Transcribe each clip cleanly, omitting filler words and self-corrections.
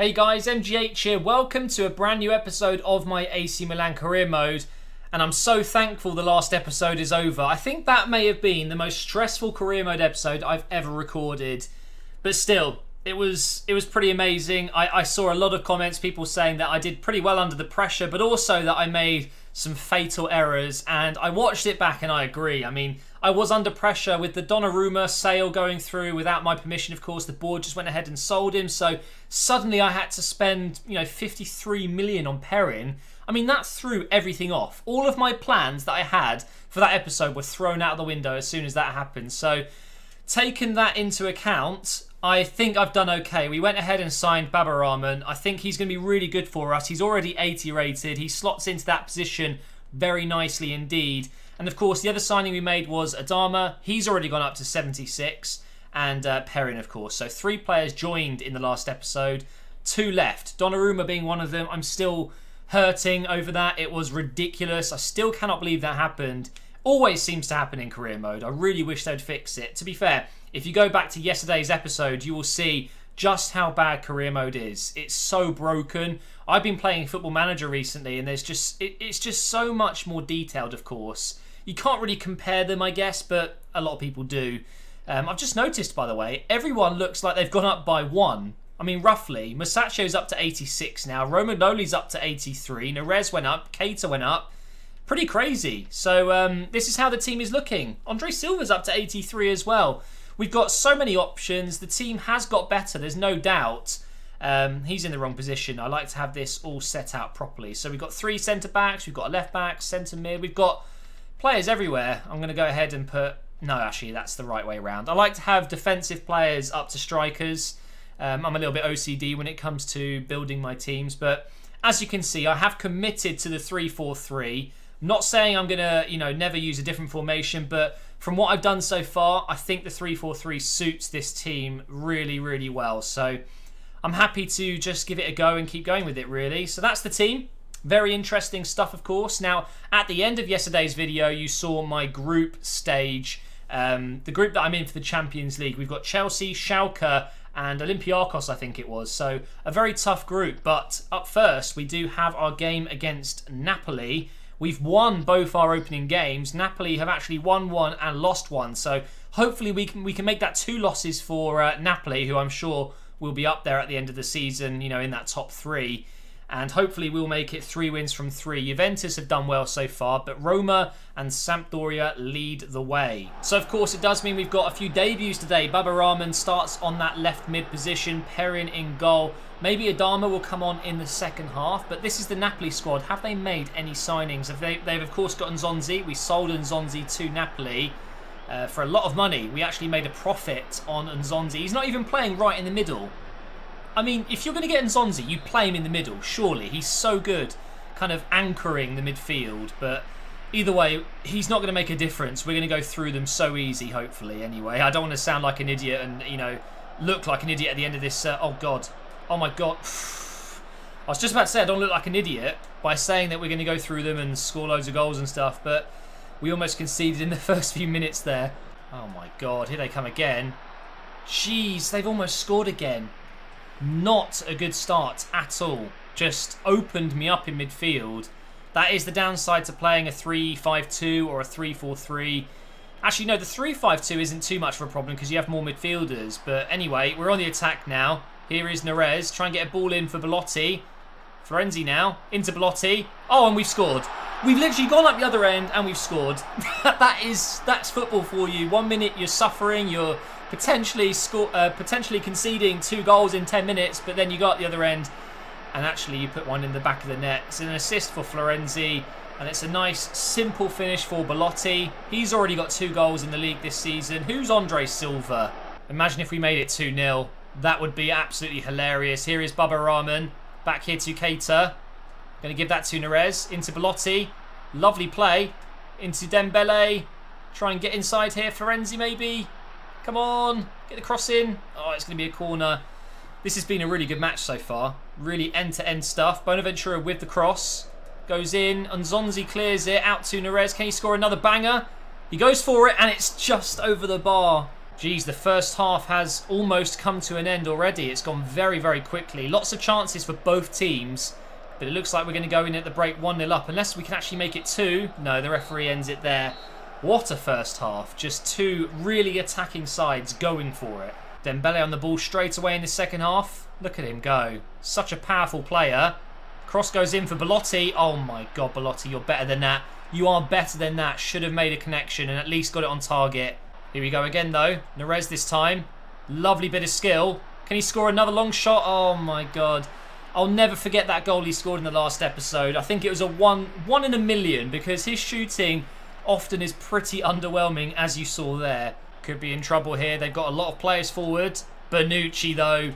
Hey guys, MGH here. Welcome to a brand new episode of my AC Milan career mode. And I'm so thankful the last episode is over. I think that may have been the most stressful career mode episode I've ever recorded. But still, it was pretty amazing. I saw a lot of comments, people saying that I did pretty well under the pressure, but also that I made some fatal errors. And I watched it back and I agree. I mean, I was under pressure with the Donnarumma sale going through without my permission, of course. The board just went ahead and sold him. So suddenly I had to spend, 53 million on Perrin. I mean, that threw everything off. All of my plans that I had for that episode were thrown out the window as soon as that happened. So taking that into account, I think I've done okay. We went ahead and signed Babarahman. I think he's going to be really good for us. He's already 80 rated. He slots into that position very nicely indeed. And of course, the other signing we made was Adama. He's already gone up to 76. And Perrin, of course. So 3 players joined in the last episode. 2 left. Donnarumma being one of them. I'm still hurting over that. It was ridiculous. I still cannot believe that happened. Always seems to happen in career mode. I really wish they'd fix it. To be fair, if you go back to yesterday's episode, you will see just how bad career mode is. It's so broken. I've been playing Football Manager recently, and it's just so much more detailed, of course. You can't really compare them, I guess, but a lot of people do. I've just noticed, by the way, everyone looks like they've gone up by 1. I mean, roughly. Musacchio's up to 86 now. Romagnoli's up to 83. Neres went up. Keita went up. Pretty crazy. So this is how the team is looking. Andre Silva's up to 83 as well. We've got so many options. The team has got better. There's no doubt. He's in the wrong position. I like to have this all set out properly. So we've got 3 centre-backs. We've got a left-back, centre-mid. We've got players everywhere. I'm going to go ahead and put... No, actually, that's the right way around. I like to have defensive players up to strikers. I'm a little bit OCD when it comes to building my teams. But as you can see, I have committed to the 3-4-3. Not saying I'm going to, never use a different formation. But from what I've done so far, I think the 3-4-3 suits this team really, really well. So I'm happy to just give it a go and keep going with it, really. So that's the team. Very interesting stuff, of course. Now, at the end of yesterday's video, you saw my group stage. The group that I'm in for the Champions League. We've got Chelsea, Schalke, and Olympiacos, I think it was. So, a very tough group. But up first, we do have our game against Napoli. We've won both our opening games. Napoli have actually won 1 and lost 1. So, hopefully we can make that 2 losses for Napoli, who I'm sure will be up there at the end of the season, in that top 3. And hopefully we'll make it 3 wins from 3. Juventus have done well so far, but Roma and Sampdoria lead the way. So, of course, it does mean we've got a few debuts today. Babarahman starts on that left mid position, Perrin in goal. Maybe Adama will come on in the second half, but this is the Napoli squad. Have they made any signings? They've of course, got Nzonzi. We sold Nzonzi to Napoli for a lot of money. We actually made a profit on Nzonzi. He's not even playing right in the middle. I mean, if you're going to get Nzonzi, you play him in the middle, surely. He's so good, kind of anchoring the midfield. But either way, he's not going to make a difference. We're going to go through them so easy, hopefully, anyway. I don't want to sound like an idiot and, look like an idiot at the end of this. Oh, God. Oh, my God. I was just about to say I don't look like an idiot by saying that we're going to go through them and score loads of goals and stuff. But we almost conceded in the first few minutes there. Oh, my God. Here they come again. Jeez, they've almost scored again. Not a good start at all. Just opened me up in midfield. That is the downside to playing a 3-5-2 or a 3-4-3. Actually, no, the 3-5-2 isn't too much of a problem because you have more midfielders. But anyway, we're on the attack now. Here is Neres. Try and get a ball in for Belotti. Florenzi now. Into Belotti. Oh, and we've scored. We've literally gone up the other end and we've scored. That's football for you. 1 minute you're suffering. You're potentially conceding 2 goals in 10 minutes, but then you got the other end and actually you put one in the back of the net. It's an assist for Florenzi and it's a nice simple finish for Belotti. He's already got 2 goals in the league this season. Who's Andre Silva? Imagine if we made it 2-0. That would be absolutely hilarious. Here is Babarahman. Back here to Keita. Going to give that to Neres. Into Belotti. Lovely play. Into Dembele. Try and get inside here. Florenzi maybe. Come on, get the cross in. Oh, it's going to be a corner. This has been a really good match so far. Really end-to-end stuff. Bonaventura with the cross. Goes in. Nzonzi clears it. Out to Neres. Can he score another banger? He goes for it, and it's just over the bar. Geez, the first half has almost come to an end already. It's gone very, very quickly. Lots of chances for both teams. But it looks like we're going to go in at the break 1-0 up. Unless we can actually make it 2. No, the referee ends it there. What a first half. Just two really attacking sides going for it. Dembele on the ball straight away in the second half. Look at him go. Such a powerful player. Cross goes in for Belotti. Oh my God, Belotti, you're better than that. You are better than that. Should have made a connection and at least got it on target. Here we go again though. Neres this time. Lovely bit of skill. Can he score another long shot? Oh my God. I'll never forget that goal he scored in the last episode. I think it was a one in a million because his shooting often is pretty underwhelming, as you saw there. Could be in trouble here. They've got a lot of players forward. Bonucci though,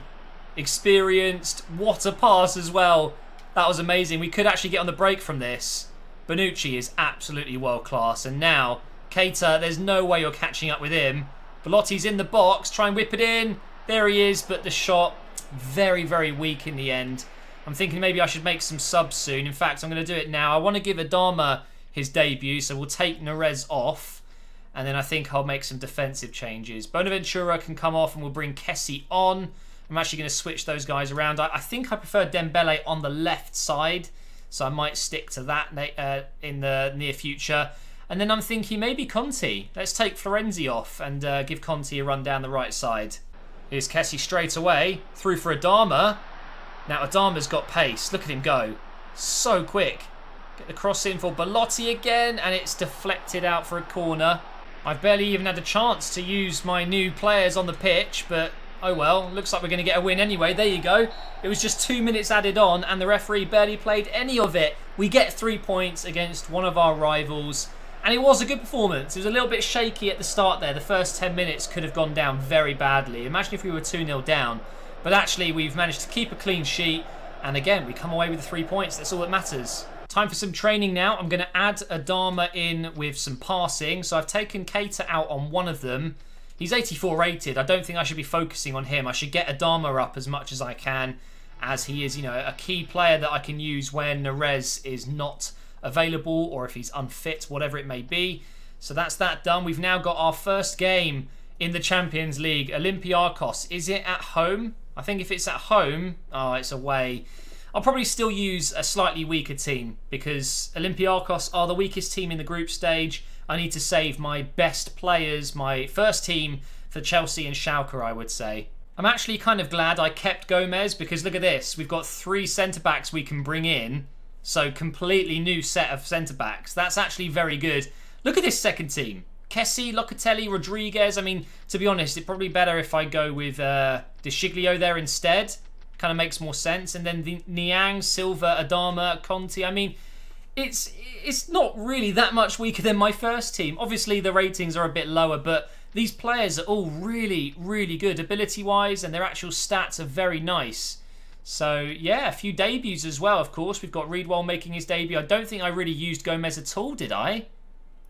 experienced. What a pass as well. That was amazing. We could actually get on the break from this. Bonucci is absolutely world class. And now Keita, there's no way you're catching up with him. Belotti's in the box. Try and whip it in. There he is, but the shot very, very weak in the end. I'm thinking maybe I should make some subs soon. In fact, I'm going to do it now. I want to give Adama his debut, so we'll take Neres off. And then I think I'll make some defensive changes. Bonaventura can come off and we'll bring Kessie on. I'm actually going to switch those guys around. I think I prefer Dembele on the left side, so I might stick to that in the near future. And then I'm thinking maybe Conte. Let's take Florenzi off and give Conte a run down the right side. Here's Kessie straight away. Through for Adama. Now Adama's got pace. Look at him go. So quick. Get the cross in for Belotti again. And it's deflected out for a corner. I've barely even had a chance to use my new players on the pitch. But oh well. Looks like we're going to get a win anyway. There you go. It was just 2 minutes added on. And the referee barely played any of it. We get 3 points against one of our rivals. And it was a good performance. It was a little bit shaky at the start there. The first 10 minutes could have gone down very badly. Imagine if we were 2-0 down. But actually, we've managed to keep a clean sheet. And again, we come away with the 3 points. That's all that matters. Time for some training now. I'm going to add Adama in with some passing. So I've taken Keita out on one of them. He's 84 rated. I don't think I should be focusing on him. I should get Adama up as much as I can, as he is, you know, a key player that I can use when Neres is not available or if he's unfit, whatever it may be. So that's that done. We've now got our first game in the Champions League. Olympiacos. Is it at home? I think if it's at home, oh, it's away. I'll probably still use a slightly weaker team because Olympiacos are the weakest team in the group stage. I need to save my best players, my first team for Chelsea and Schalke, I would say. I'm actually kind of glad I kept Gomez because look at this. We've got 3 centre-backs we can bring in. So completely new set of centre-backs. That's actually very good. Look at this second team. Kessie, Locatelli, Rodriguez. I mean, to be honest, it's probably better if I go with De Sciglio there instead. Kind of makes more sense. And then the Niang, Silva, Adama, Conte. I mean, it's not really that much weaker than my first team. Obviously, the ratings are a bit lower, but these players are all really, really good ability-wise, and their actual stats are very nice. So, yeah, a few debuts as well, of course. We've got Reedwell making his debut. I don't think I really used Gomez at all, did I?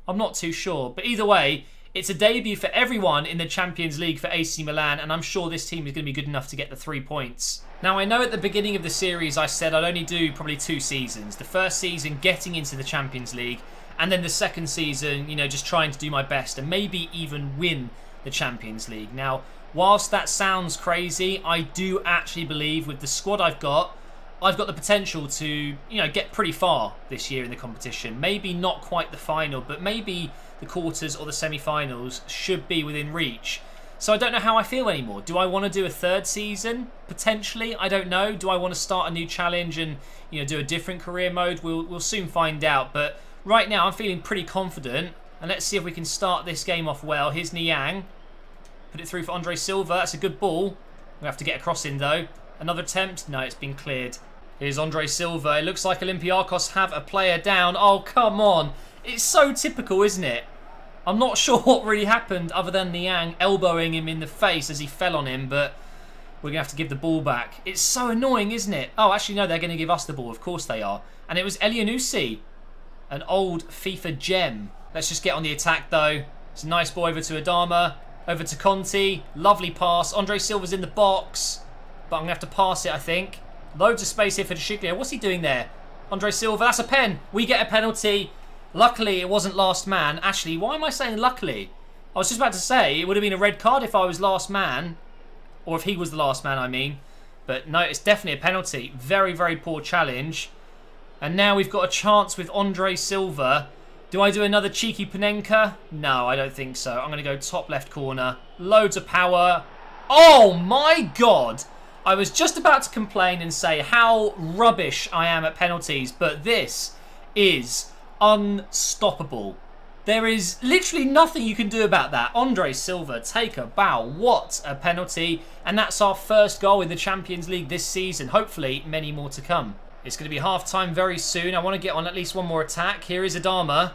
I'm not too sure. But either way, it's a debut for everyone in the Champions League for AC Milan, and I'm sure this team is going to be good enough to get the 3 points. Now, I know at the beginning of the series I said I'd only do probably 2 seasons. The first season getting into the Champions League, and then the second season, you know, just trying to do my best and maybe even win the Champions League. Now, whilst that sounds crazy, I do actually believe with the squad I've got the potential to, you know, get pretty far this year in the competition. Maybe not quite the final, but maybe the quarters or the semi-finals should be within reach. So I don't know how I feel anymore. Do I want to do a 3rd season? Potentially, I don't know. Do I want to start a new challenge and, you know, do a different career mode? We'll soon find out. But right now, I'm feeling pretty confident. And let's see if we can start this game off well. Here's Niang. Put it through for Andre Silva. That's a good ball. We have to get a cross in though. Another attempt. No, it's been cleared. Here's Andre Silva. It looks like Olympiacos have a player down. Oh, come on. It's so typical, isn't it? I'm not sure what really happened other than Niang elbowing him in the face as he fell on him, but we're going to have to give the ball back. It's so annoying, isn't it? Oh, actually, no, they're going to give us the ball. Of course they are. And it was Elianusi, an old FIFA gem. Let's just get on the attack, though. It's a nice ball over to Adama. Over to Conte. Lovely pass. Andre Silva's in the box. But I'm going to have to pass it, I think. Loads of space here for De Sciglio. What's he doing there? Andre Silva. That's a pen. We get a penalty. Luckily, it wasn't last man. Actually, why am I saying luckily? I was just about to say, it would have been a red card if I was last man. Or if he was the last man, I mean. But no, it's definitely a penalty. Very, very poor challenge. And now we've got a chance with Andre Silva. Do I do another cheeky Panenka? No, I don't think so. I'm going to go top left corner. Loads of power. Oh my God. I was just about to complain and say how rubbish I am at penalties. But this is unstoppable. There is literally nothing you can do about that. Andre Silva, take a bow. What a penalty. And that's our first goal in the Champions League this season. Hopefully, many more to come. It's going to be half-time very soon. I want to get on at least one more attack. Here is Adama.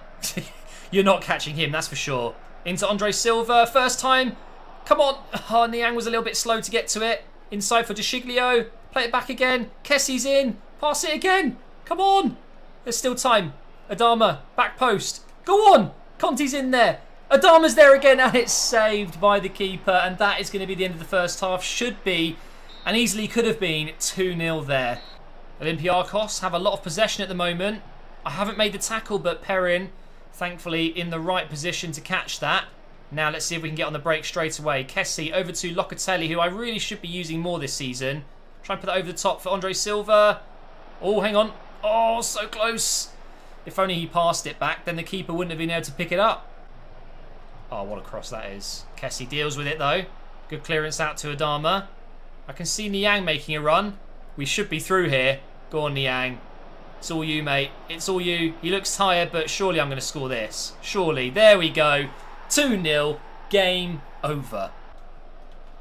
You're not catching him, that's for sure. Into Andre Silva. First time. Come on. Oh, Niang was a little bit slow to get to it. Inside for De Sciglio. Play it back again. Kessie's in. Pass it again. Come on. There's still time. Adama. Back post. Go on. Conte's in there. Adama's there again, and it's saved by the keeper. And that is going to be the end of the first half. Should be, and easily could have been, 2-0 there. Olympiacos have a lot of possession at the moment. I haven't made the tackle, but Perrin, thankfully, in the right position to catch that. Now let's see if we can get on the break straight away. Kessie over to Locatelli, who I really should be using more this season. Try and put that over the top for Andre Silva. Oh, hang on. Oh, so close. If only he passed it back, then the keeper wouldn't have been able to pick it up. Oh, what a cross that is. Kessie deals with it, though. Good clearance out to Adama. I can see Niang making a run. We should be through here. Go on, Niang. It's all you, mate. It's all you. He looks tired, but surely I'm going to score this. Surely. There we go. 2-0. Game over.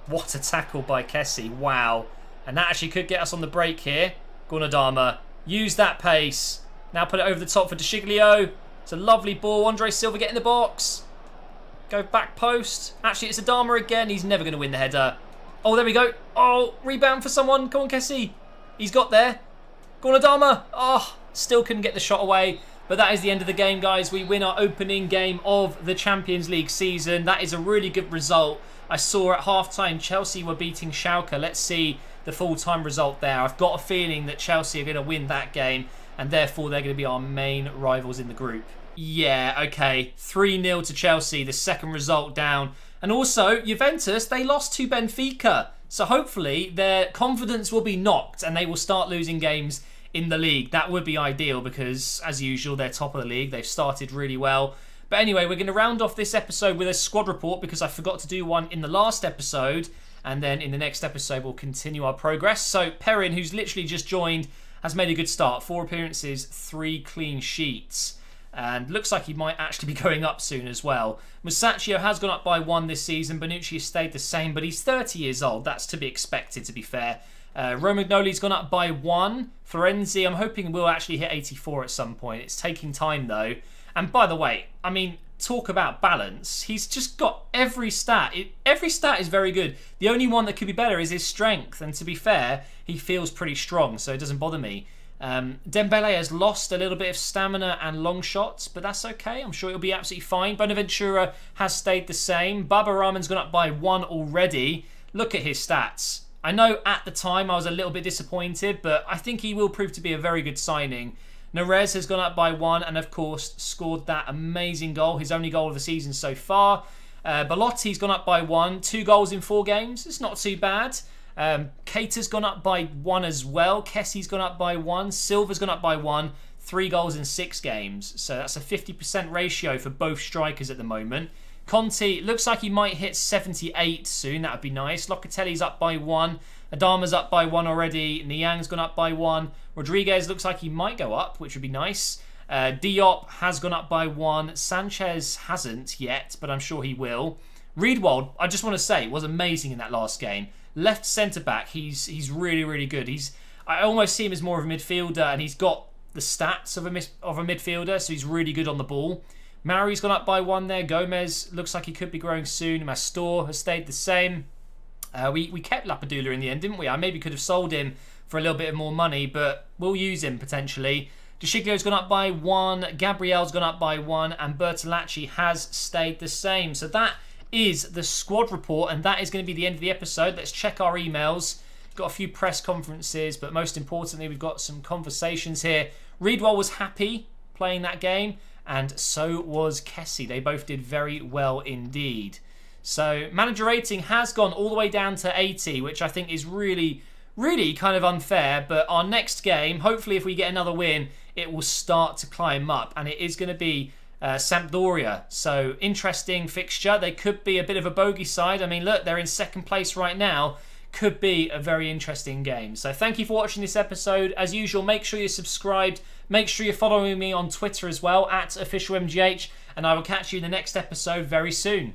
What a tackle by Kessie. Wow. And that actually could get us on the break here. Go on, Adama. Use that pace. Now put it over the top for De Sciglio. It's a lovely ball. Andre Silva get in the box. Go back post. Actually, it's Adama again. He's never going to win the header. Oh, there we go. Oh, rebound for someone. Come on, Kessie. He's got there. Go on, Adama. Oh, still couldn't get the shot away. But that is the end of the game, guys. We win our opening game of the Champions League season. That is a really good result. I saw at half-time Chelsea were beating Schalke. Let's see the full-time result there. I've got a feeling that Chelsea are going to win that game, and therefore they're going to be our main rivals in the group. Yeah, okay. 3-0 to Chelsea, the second result down. And also, Juventus, they lost to Benfica. So hopefully their confidence will be knocked and they will start losing games in the league. That would be ideal because, as usual, they're top of the league. They've started really well. But anyway, we're going to round off this episode with a squad report because I forgot to do one in the last episode. And then in the next episode, we'll continue our progress. So Perrin, who's literally just joined, has made a good start. 4 appearances, 3 clean sheets. And looks like he might actually be going up soon as well. Musacchio has gone up by 1 this season. Bonucci has stayed the same, but he's 30 years old. That's to be expected, to be fair. Romagnoli's gone up by 1. Florenzi, I'm hoping will actually hit 84 at some point. It's taking time, though. And by the way, I mean, talk about balance. He's just got every stat. Every stat is very good. The only one that could be better is his strength. And to be fair, he feels pretty strong, so it doesn't bother me. Dembele has lost a little bit of stamina and long shots, but that's okay. I'm sure it'll be absolutely fine. Bonaventura has stayed the same. Baba Rahman's gone up by 1 already. Look at his stats. I know at the time I was a little bit disappointed, but I think he will prove to be a very good signing. Neres has gone up by 1 and, of course, scored that amazing goal, his only goal of the season so far. Belotti's gone up by 1. 2 goals in 4 games. It's not too bad. Keita's gone up by 1 as well. Kessie's gone up by 1. Silva's gone up by 1. 3 goals in 6 games. So that's a 50% ratio for both strikers at the moment. Conte looks like he might hit 78 soon. That would be nice. Locatelli's up by 1. Adama's up by 1 already. Niang's gone up by 1. Rodriguez looks like he might go up, which would be nice. Diop has gone up by 1. Sanchez hasn't yet, but I'm sure he will. Riedwald, I just want to say, was amazing in that last game. Left centre-back, he's really, really good. I almost see him as more of a midfielder, and he's got the stats of a midfielder, so he's really good on the ball. Mauri's gone up by 1 there. Gomez looks like he could be growing soon. Mastor has stayed the same. We kept Lapadula in the end, didn't we? I maybe could have sold him for a little bit more money, but we'll use him potentially. De Sciglio's gone up by 1. Gabriel's gone up by 1. And Bertolacci has stayed the same. So that is the squad report, and that is going to be the end of the episode. Let's check our emails. Got a few press conferences, but most importantly, we've got some conversations here. Riedwald was happy playing that game, and so was Kessie. They both did very well indeed. So manager rating has gone all the way down to 80, which I think is really kind of unfair. But our next game, hopefully if we get another win, it will start to climb up, and it is going to be Sampdoria. So interesting fixture. They could be a bit of a bogey side. I mean, look, they're in second place right now. Could be a very interesting game. So thank you for watching this episode. As usual, make sure you're subscribed. Make sure you're following me on Twitter as well, @officialmgh. And I will catch you in the next episode very soon.